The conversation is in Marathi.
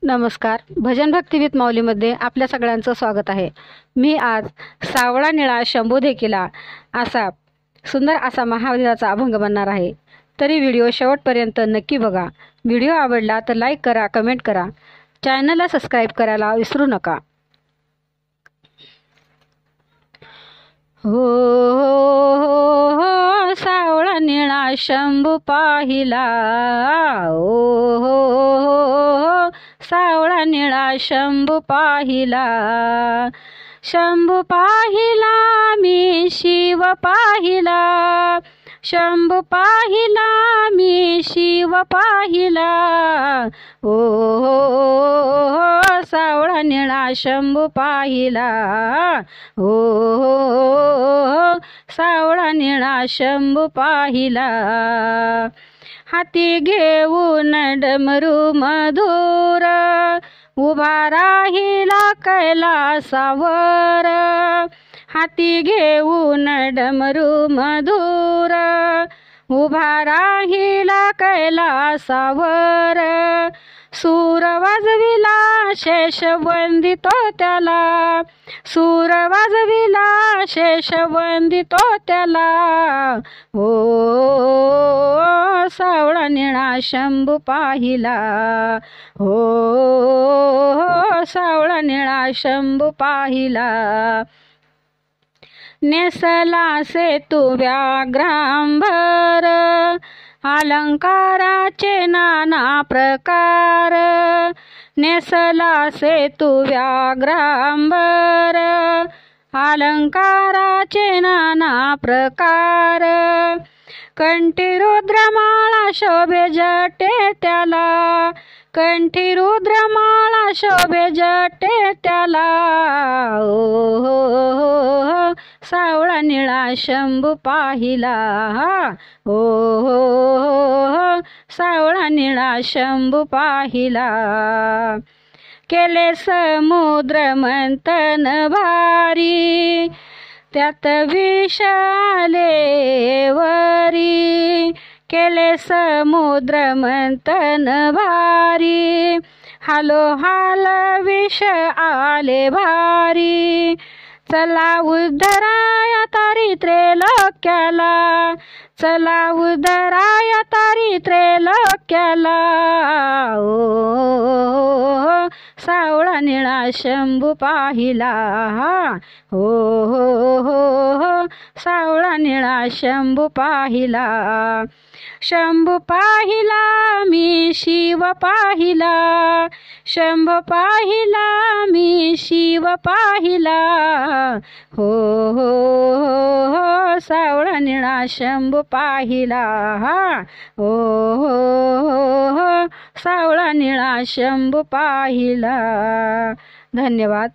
नमस्कार. भजन भक्ती विथ माऊलीमध्ये आपल्या सगळ्यांचं स्वागत आहे. मी आज सावळा निळा शंभू देखिला असा सुंदर असा महादेवाचा अभंग म्हणणार आहे. तरी व्हिडिओ शेवटपर्यंत नक्की बघा. व्हिडिओ आवडला तर लाईक करा, कमेंट करा, चॅनलला सबस्क्राईब करायला विसरू नका. हो हो सावळा निळा शंभू पाहिला, हो सावळा निळा शंभू पाहिला. शंभू पाहिला मी शिव पाहिला, शंभू पाहिला मी शिव पाहिला. ओ सावळा निळा शंभू पाहिला, ओ सावळा निळा शंभू पाहिला. हाती घेऊन डमरू मधुर उभा राहिला कैलासावर. हाती घेऊन डमरू मधुर उभा राहिला कैलासावर. सूर वाजविला शेष वंदितो त्याला, सूर वाजविला शेष वंदितो त्याला. ओ सावळा निळा शंभू पाहिला, हो सावळा निळा शंभू पाहिला. नेसला से तू व्याघ्रांबर, अलंकाराचे नाना प्रकार. नेसला से तू व्याघ्रांबर, अलंकाराचे नाना प्रकार. कंठी रुद्रमाळा शोभे जटे त्याला, कंठी रुद्रमाळा शोभे जटे त्याला. ओ सावळा निळा शंभू पाहिला, ओ सावळा निळा शंभू पाहिला. केले समुद्र मंथन भारी, त्यात विष आले वरी. केले समुद्र मंथन भारी, हालो हाल विष आले भारी. चला उद्धराया तारी त्रैलोक्याला, चला उद्धराया तारी त्रैलोक्याला. ओ सावळा निळा शंभू पाहिला, हो सावळा निळा शंभू पाहिला. शंभू पाहिला मी शिव पाहिला, शंभू पाहिला मी शिव पाहिला. हो सावळा निळा शंभू पाहिला, हो सावळा निळा शंभू पाहिला. धन्यवाद.